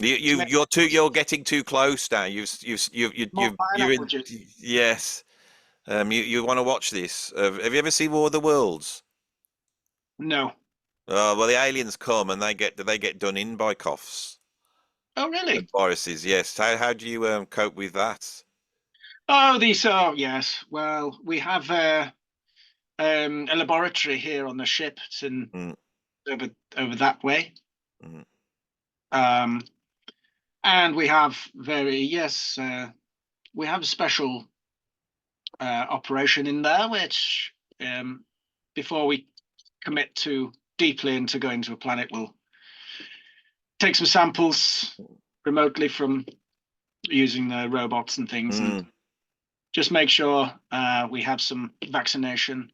S1: You
S2: To
S1: you
S2: make
S1: you're getting too close now.
S2: more
S1: You're
S2: pineapple
S1: in.
S2: juice.
S1: Yes. You want to watch this? Have you ever seen War of the Worlds?
S2: No.
S1: Well, the aliens come and they get done in by coughs
S2: Oh,
S1: and
S2: really?
S1: viruses. Yes. How do you cope with that?
S2: Oh, these are yes. Well, we have a laboratory here on the ship. It's in
S1: Mm,
S2: over that way.
S1: mm,
S2: Um, and we have we have a special operation in there, which before we commit too deeply into going to a planet, we'll take some samples remotely from using the robots and things, and
S1: mm.
S2: just make sure we have some vaccination
S1: Uh,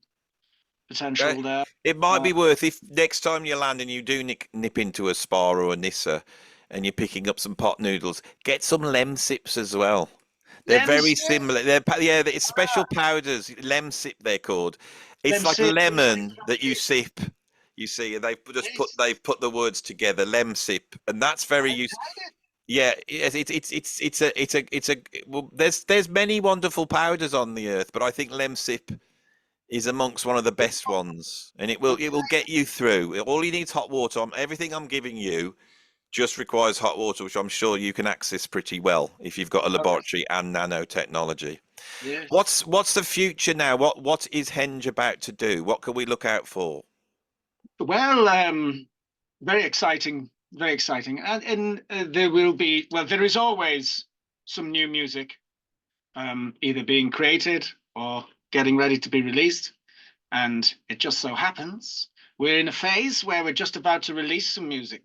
S2: potential there.
S1: It might
S2: Uh,
S1: be worth if next time you land and you do nip into a spa or a Nissa and you're picking up some pot noodles, get some Lemsips as well. They're very
S2: Lemsip,
S1: similar. Yeah, it's special powders. Lemsip they're called. It's like
S2: Lemsip.
S1: lemon that you sip. You see,
S2: Yes,
S1: they've put the words together, Lemsip, and that's very
S2: I've
S1: useful.
S2: tried it.
S1: Yeah, it's a well, there's many wonderful powders on the earth, but I think Lemsip is amongst one of the best ones, and it will get you through. All you need is hot water. Everything I'm giving you just requires hot water, which I'm sure you can access pretty well if you've got a
S2: Okay.
S1: laboratory and nanotechnology.
S2: Yes.
S1: What's the future now? What is Henge about to do? What can we look out for?
S2: Well, very exciting, very exciting. And there will be, well, there is always some new music, either being created or getting ready to be released. And it just so happens we're in a phase where we're just about to release some music.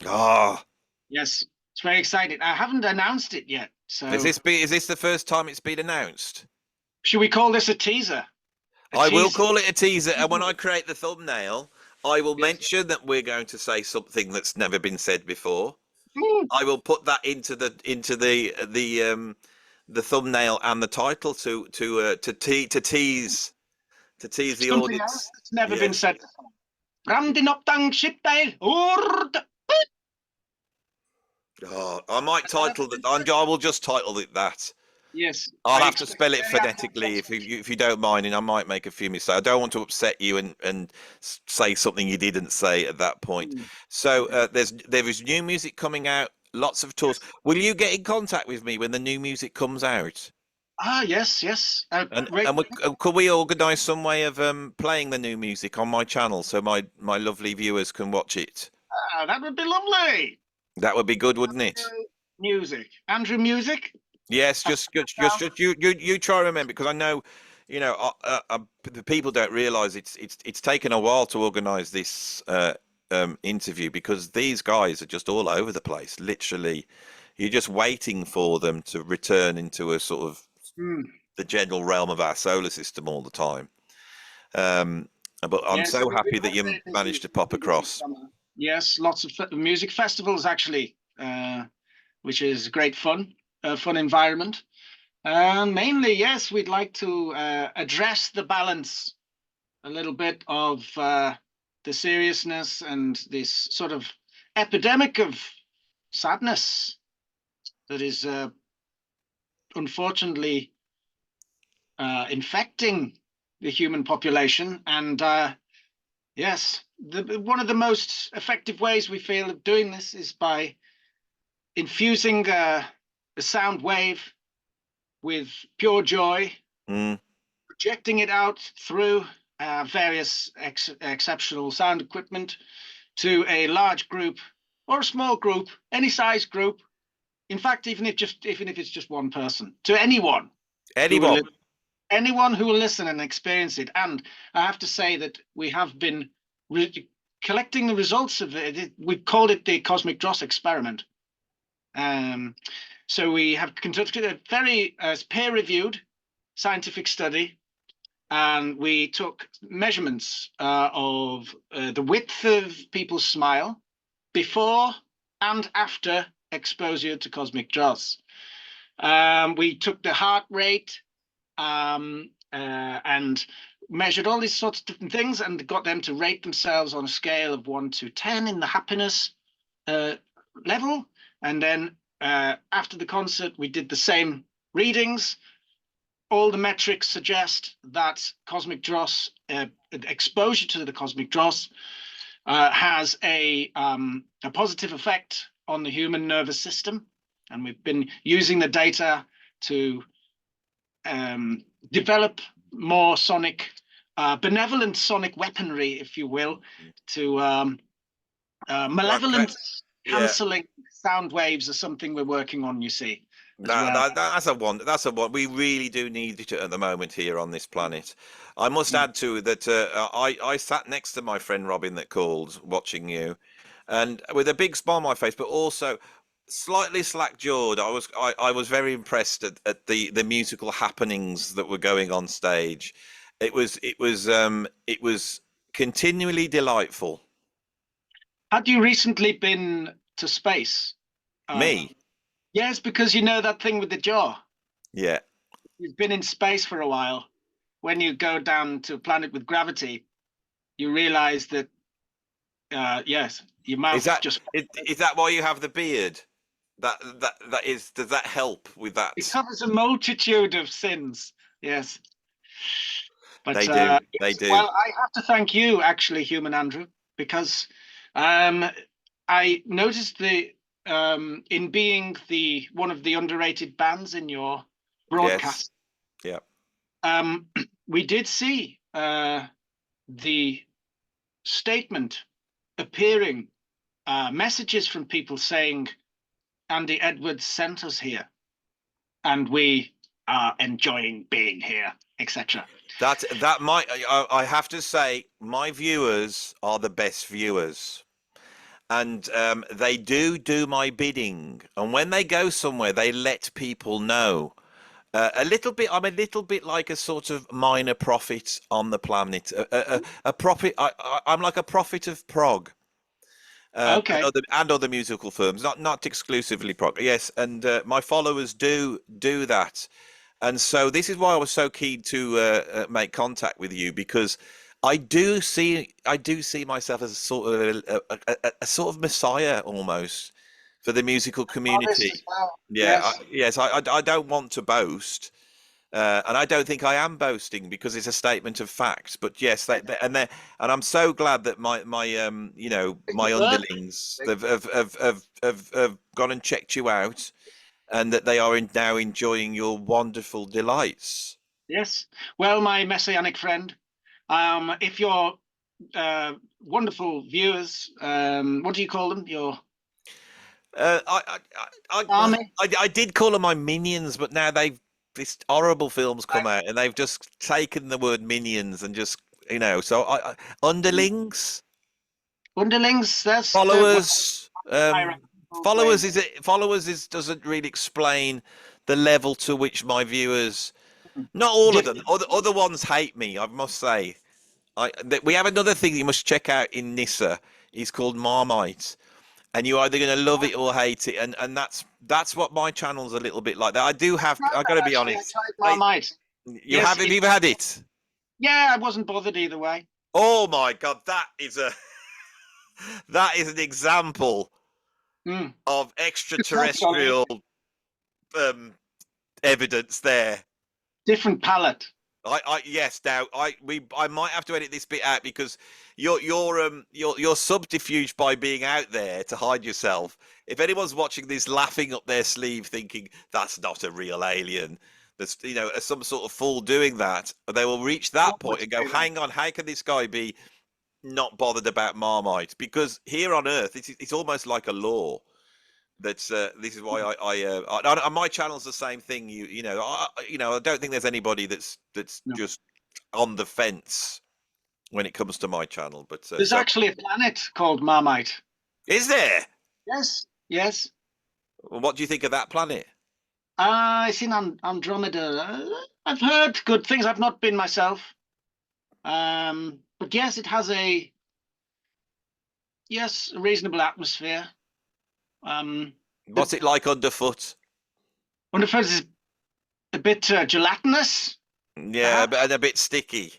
S1: Ah,
S2: Yes, it's very exciting. I haven't announced it yet, so
S1: is this the first time it's been announced?
S2: should we call this a teaser? A
S1: I will
S2: teaser.
S1: call it a teaser, and when I create the thumbnail, I will
S2: Yes.
S1: mention that we're going to say something that's never been said before.
S2: Mm,
S1: I will put that into the thumbnail and the title to tease the
S2: something else
S1: audience.
S2: that's never been
S1: Yes.
S2: said. Branding up down ship dial.
S1: Oh, I might title that. I will just title it that.
S2: Yes,
S1: I'll
S2: I
S1: have to
S2: expect
S1: spell it
S2: very accurate
S1: phonetically if you don't mind, and I might make a few mistakes. I don't want to upset you and say something you didn't say at that point.
S2: Mm,
S1: So
S2: yes,
S1: there is new music coming out, lots of tours.
S2: yes.
S1: Will you get in contact with me when the new music comes out?
S2: Ah, yes, yes.
S1: And
S2: Great.
S1: and could we organise some way of playing the new music on my channel so my lovely viewers can watch it?
S2: That would be lovely.
S1: That would be good, wouldn't it?
S2: Music. Andrew Music.
S1: Yes, just you try to remember because I know, the people don't realise it's taken a while to organise this interview because these guys are just all over the place. Literally, you're just waiting for them to return into a sort of
S2: Mm.
S1: the general realm of our solar system all the time. Um, but I'm
S2: Yes,
S1: so
S2: we've
S1: happy that
S2: had a
S1: you
S2: very
S1: managed
S2: busy,
S1: to pop
S2: busy
S1: across.
S2: summer. Yes, lots of music festivals actually, which is great fun, fun environment. Mainly, yes, we'd like to address the balance a little bit of the seriousness and this sort of epidemic of sadness that is unfortunately infecting the human population. And yes, one of the most effective ways we feel of doing this is by infusing the sound wave with pure joy,
S1: Mm.
S2: projecting it out through various exceptional sound equipment to a large group or a small group, any size group. In fact, even if it's just one person, to who will
S1: Anyone?
S2: anyone who will listen and experience it. And I have to say that we have been collecting the results of it. We called it the Cosmic Dross experiment. Um, so we have conducted a very peer-reviewed scientific study, and we took measurements of the width of people's smile before and after exposure to cosmic dross. We took the heart rate and measured all these sorts of different things and got them to rate themselves on a scale of 1 to 10 in the happiness level. And then after the concert, we did the same readings. All the metrics suggest that cosmic dross, exposure to the cosmic dross, has a positive effect on the human nervous system. And we've been using the data to develop more benevolent sonic weaponry, if you will, to malevolent
S1: Yeah.
S2: cancelling sound waves are something we're working on, you see, as
S1: That,
S2: well.
S1: that that's a one. That's a one. We really do need it at the moment here on this planet. I must add to that. I sat next to my friend Robin that called, watching you, and with a big smile on my face, but also slightly slack-jawed. I was very impressed at the musical happenings that were going on stage. It was continually delightful.
S2: Had you recently been to space?
S1: Me,
S2: Yes, because you know that thing with the jaw.
S1: yeah.
S2: You've been in space for a while. When you go down to a planet with gravity, you realize that, yes, your
S1: Is
S2: mouth
S1: that
S2: just
S1: is that why you have the beard? Does that help with
S2: it
S1: that?
S2: covers a multitude of sins. Yes. But
S1: They do. They
S2: yes,
S1: do.
S2: well, I have to thank you, actually, Human Andrew, because um, I noticed in being the one of the underrated bands in your
S1: Yes.
S2: broadcast,
S1: Yeah.
S2: um, we did see the statement appearing, messages from people saying Andy Edwards sent us here, and we are enjoying being here, etc.
S1: That might I have to say my viewers are the best viewers. And they do my bidding. And when they go somewhere, they let people know. A little bit. I'm a little bit like a sort of minor prophet on the planet. A prophet. I'm like a prophet of prog.
S2: Okay.
S1: And other musical firms, not exclusively prog. Yes, and my followers do that. And so this is why I was so keen to make contact with you, because I do see myself as a sort of a sort of messiah almost for the musical
S2: Modest
S1: community.
S2: as well.
S1: Yeah,
S2: Yes.
S1: yes, I don't want to boast, and I don't think I am boasting because it's a statement of fact. But yes, and I'm so glad that my my underlings have gone and checked you out, and that they are now enjoying your wonderful delights.
S2: Yes. Well, my messianic friend, if your wonderful viewers, what do you call them? Your
S1: Well,
S2: army?
S1: I did call them my minions, but now this horrible film's come out, and they've just taken the word minions and just so underlings,
S2: Underlings, that's the well,
S1: followers,
S2: hierarchical way.
S1: followers is doesn't really explain the level to which my viewers. Not all of them.
S2: Different.
S1: Other ones hate me, I must say. We have another thing you must check out in Nissa. It's called Marmite, and you're either going to love it or hate it, and that's what my channel's a little bit like that.
S2: Tried
S1: I got to
S2: that
S1: be
S2: actually. I
S1: honest.
S2: tried
S1: They,
S2: Marmite. Yes,
S1: have you ever had it?
S2: yeah, I wasn't bothered either way.
S1: Oh my god, that is an example
S2: Mm.
S1: of
S2: Sorry.
S1: extraterrestrial um, evidence there.
S2: Different palette.
S1: Yes. Now, I might have to edit this bit out because you're subterfuge by being out there to hide yourself. If anyone's watching this laughing up their sleeve, thinking that's not a real alien, that's some sort of fool doing that, they will reach
S2: I
S1: that
S2: would
S1: point and go,
S2: say that.
S1: "Hang on, how can this guy be not bothered about Marmite?" Because here on Earth, it's almost like a law. That's this is why my channel's the same thing. I don't think there's anybody that's
S2: No.
S1: just on the fence when it comes to my channel. But
S2: There's actually a planet called Marmite.
S1: is there?
S2: Yes. Yes.
S1: Well, what do you think of that planet?
S2: I seen Andromeda. I've heard good things. I've not been myself. But yes, it has a reasonable atmosphere.
S1: What's
S2: The
S1: it like underfoot?
S2: Wonderful is a bit gelatinous,
S1: Yeah,
S2: perhaps.
S1: and a bit sticky.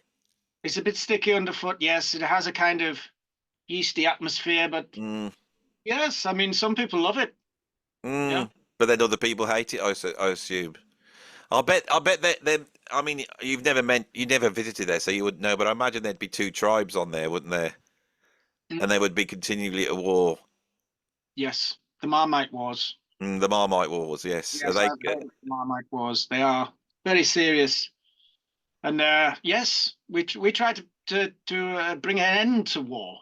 S2: It's a bit sticky underfoot. Yes, it has a kind of yeasty atmosphere, but
S1: Mm,
S2: yes, I mean some people love it. Yeah.
S1: but then other people hate it. I assume. I bet that then. I mean, you never visited there, so you wouldn't know. But I imagine there'd be two tribes on there, wouldn't there?
S2: Mm.
S1: And they would be continually at war.
S2: Yes, the Marmite Wars.
S1: The Marmite Wars, yes. Are
S2: Yes, I've heard of the Marmite Wars. They are very serious, and yes, we try to bring an end to war.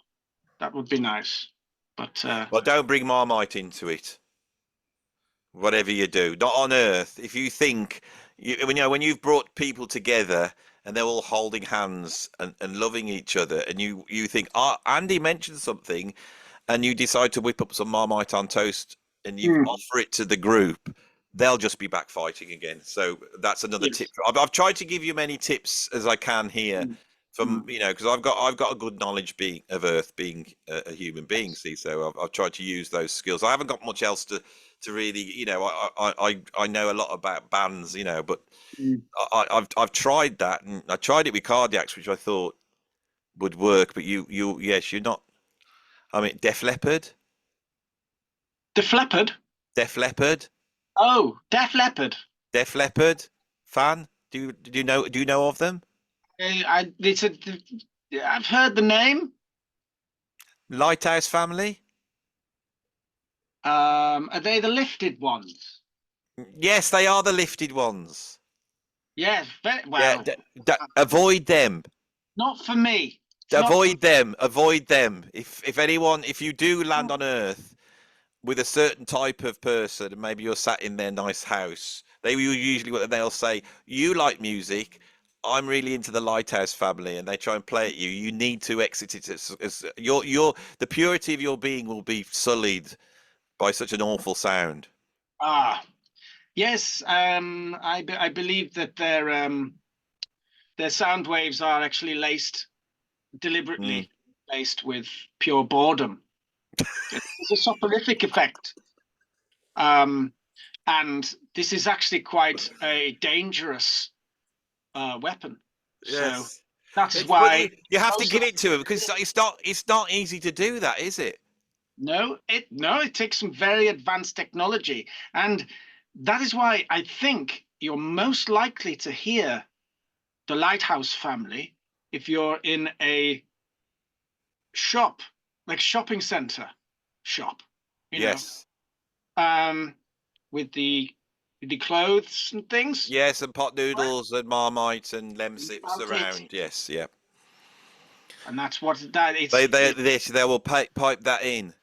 S2: That would be nice, but
S1: well, don't bring Marmite into it. Whatever you do, not on Earth. If you think when you've brought people together and they're all holding hands and loving each other, and you think, Andy mentioned something, and you decide to whip up some Marmite on toast and you
S2: mm,
S1: offer it to the group, they'll just be back fighting again. So that's another tip.
S2: yes.
S1: I've tried to give you many tips as I can here,
S2: Mm,
S1: from
S2: mm,
S1: because I've got a good knowledge of Earth being a human being.
S2: yes.
S1: See, so I've tried to use those skills. I haven't got much else to really, I know a lot about bands, but
S2: Mm.
S1: I've tried that, and I tried it with cardiacs, which I thought would work. But yes, you're not. I mean,
S2: Def Leppard.
S1: Def Leppard,
S2: Oh, Def Leppard.
S1: Def Leppard fan. Do you know of them?
S2: It's a, I've heard the name.
S1: Lighthouse Family?
S2: Are they the lifted ones?
S1: Yes, they are the lifted ones.
S2: Yes,
S1: Yeah,
S2: well,
S1: avoid them.
S2: not for me. It's not for
S1: Avoid them. Avoid them. If you do land on Earth with a certain type of person, and maybe you're sat in their nice house, they will usually what they'll say, you like music. I'm really into the Lighthouse Family, and they try and play at you. You need to exit it as the purity of your being will be sullied by such an awful sound.
S2: ah yes. I believe that their sound waves are actually
S1: Mm.
S2: deliberately laced with pure boredom. It's a soporific effect. Um, and this is actually quite a dangerous weapon. So
S1: Yes.
S2: that is
S1: It's but
S2: why
S1: you have to
S2: most
S1: give it to him because it's not easy to do that, is it?
S2: no, it takes some very advanced technology, and that is why I think you're most likely to hear the Lighthouse Family if you're in a shop, like shopping center shop, you know,
S1: Yes.
S2: um, with the clothes and things.
S1: Yes, and pot noodles and Marmite and Lemsips
S2: About it,
S1: around. Yes, yeah.
S2: and that's what that
S1: They will pipe that in,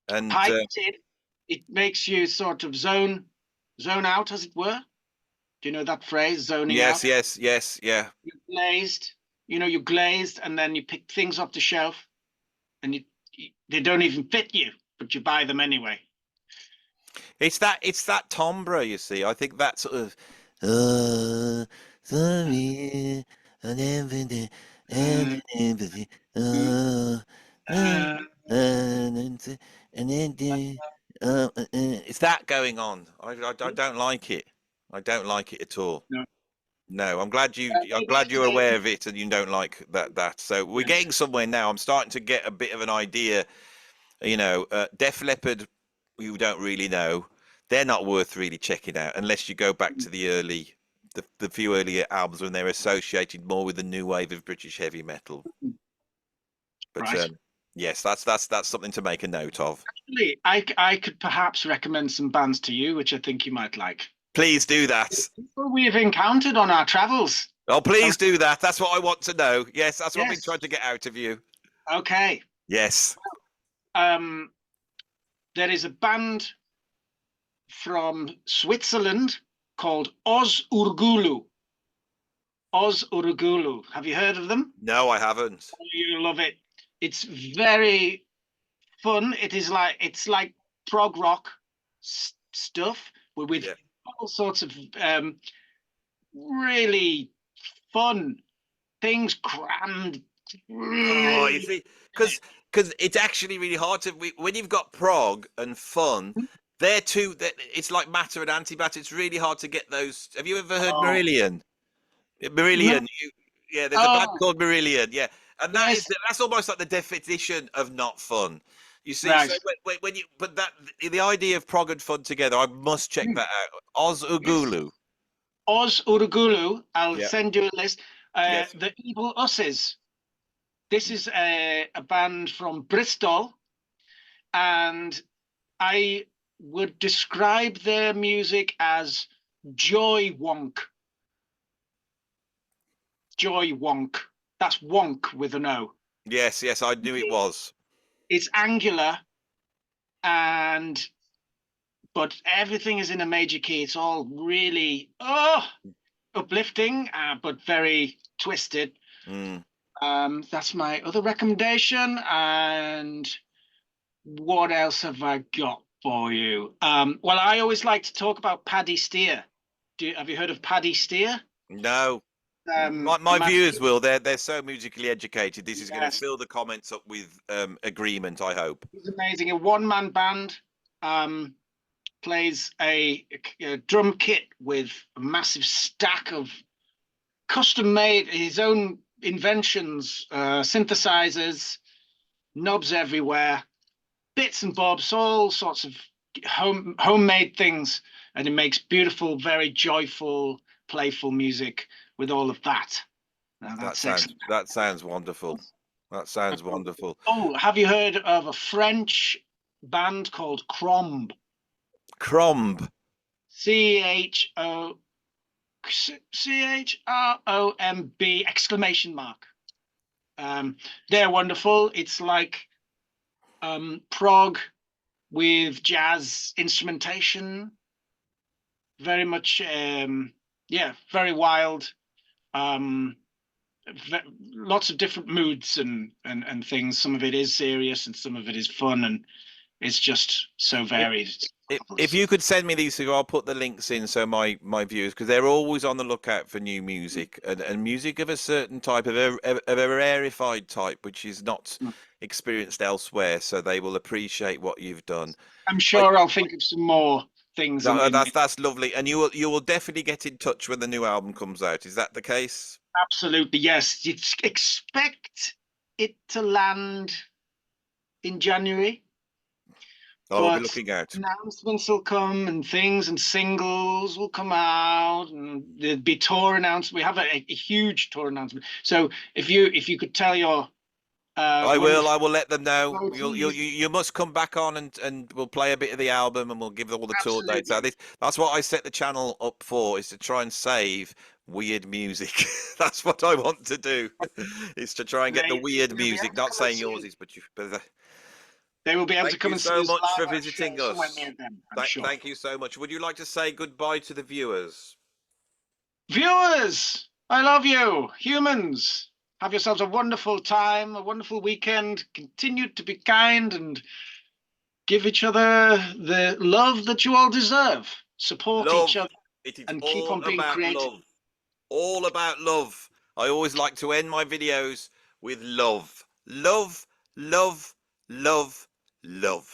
S1: and
S2: piped in. It makes you sort of zone out, as it were. Do you know that phrase, zoning
S1: yes,
S2: out?
S1: yes, yes, yeah.
S2: You're glazed, you're glazed, and then you pick things off the shelf, and they don't even fit you, but you buy them anyway.
S1: It's that timbre, you see. I think that sort of sorry, I never did,
S2: Uh,
S1: empathy, uh,
S2: uh,
S1: and then it's that going on. I don't like it. I don't like it at all.
S2: no.
S1: No, I'm
S2: It
S1: glad
S2: is
S1: you're
S2: a,
S1: aware of it and you don't like that. So we're
S2: yes.
S1: getting somewhere now. I'm starting to get a bit of an idea. Def Leppard, you don't really know. They're not worth really checking out unless you go back to the few earlier albums when they're associated more with the new wave of British heavy metal. But
S2: Right.
S1: yes, that's something to make a note of.
S2: Actually, I could perhaps recommend some bands to you, which I think you might like.
S1: Please do that.
S2: People we have encountered on our travels.
S1: Oh,
S2: Oh,
S1: please do that. That's what I want to know. Yes, that's what I've been
S2: yes.
S1: trying to get out of you.
S2: Okay.
S1: Yes.
S2: Um, there is a band from Switzerland called Oz Urgulu. Oz Urugulu. Have you heard of them?
S1: No, I haven't.
S2: Oh, you love it. It's very fun. It's like prog rock stuff, but with
S1: Yeah.
S2: all sorts of really fun things crammed.
S1: Oh, you see, because it's actually really hard when you've got prog and fun, they're two. It's like matter and antimatter. It's really hard to get those. Have you ever heard
S2: Oh
S1: Marillion?
S2: no!
S1: Marillion. Yeah, there's a band
S2: Oh
S1: called Marillion. Yeah, and
S2: yes,
S1: that's almost like the definition of not fun. You see, so
S2: right.
S1: when you put that the idea of prog and fun together, I must check
S2: Mm,
S1: that out. Oz
S2: yes,
S1: Ugulu.
S2: Oz Urugulu. I'll
S1: Yeah.
S2: send you a list.
S1: Yes.
S2: The Evil Usses. This is a band from Bristol, and I would describe their music as joy wonk. Joy wonk. That's wonk with an O.
S1: Yes. Yes. I knew it was.
S2: It's angular, and but everything is in a major key. It's all really uplifting, but very twisted.
S1: Mm.
S2: That's my other recommendation. And what else have I got for you? Well, I always like to talk about Paddy Steer. Have you heard of Paddy Steer?
S1: No.
S2: A
S1: My
S2: massive,
S1: viewers will. They're so musically educated. This is going to
S2: yes,
S1: fill the comments up with agreement. I hope.
S2: he's amazing. A one-man band, um, plays a drum kit with a massive stack of custom-made, his own inventions, synthesizers, knobs everywhere, bits and bobs, all sorts of homemade things, and it makes beautiful, very joyful, playful music with all of that. Now
S1: That
S2: that's
S1: sounds
S2: excellent.
S1: that sounds wonderful. That sounds wonderful.
S2: Oh, have you heard of a French band called Cromb?
S1: Cromb.
S2: CHROMB exclamation mark. They're wonderful. It's like prog with jazz instrumentation. Very much, yeah, very wild. Um, Lots of different moods and things. Some of it is serious and some of it is fun, and it's just so
S1: If,
S2: varied. It's
S1: if
S2: marvelous.
S1: you could send me these, I'll put the links in so my viewers, because they're always on the lookout for new music and music of a certain type of a rarefied type, which is not experienced elsewhere. So they will appreciate what you've done.
S2: I'm
S1: I,
S2: sure I'll think of some more things
S1: that's lovely, and you will definitely get in touch when the new album comes out. Is that the case?
S2: absolutely, yes. You'd expect it to land in January,
S1: I will be
S2: but
S1: looking out.
S2: announcements will come and things and singles will come out and there'd be tour announcements. We have a huge tour announcement. So if you could tell your
S1: I will.
S2: wonderful
S1: I will let them know.
S2: devotees,
S1: You must come back on and we'll play a bit of the album and we'll give all the tour dates out.
S2: absolutely
S1: That's what I set the channel up for, is to try and save weird music. That's what I want to do. Is to try and get the weird
S2: they'll be able
S1: music.
S2: to
S1: Not
S2: come and
S1: saying
S2: see
S1: yours
S2: us.
S1: is, but
S2: They will be able to
S1: thank
S2: come
S1: you
S2: and see
S1: so
S2: us
S1: much for
S2: live at a show
S1: visiting
S2: somewhere
S1: us.
S2: near them, I'm sure.
S1: Thank you so much. Would you like to say goodbye to the viewers?
S2: Viewers, I love you. Humans, have yourselves a wonderful time, a wonderful weekend. Continue to be kind and give each other the love that you all deserve. Support each
S1: Love.
S2: other
S1: It is
S2: and keep
S1: all
S2: on being
S1: about
S2: creative.
S1: love. All about love. I always like to end my videos with love. Love, love, love, love.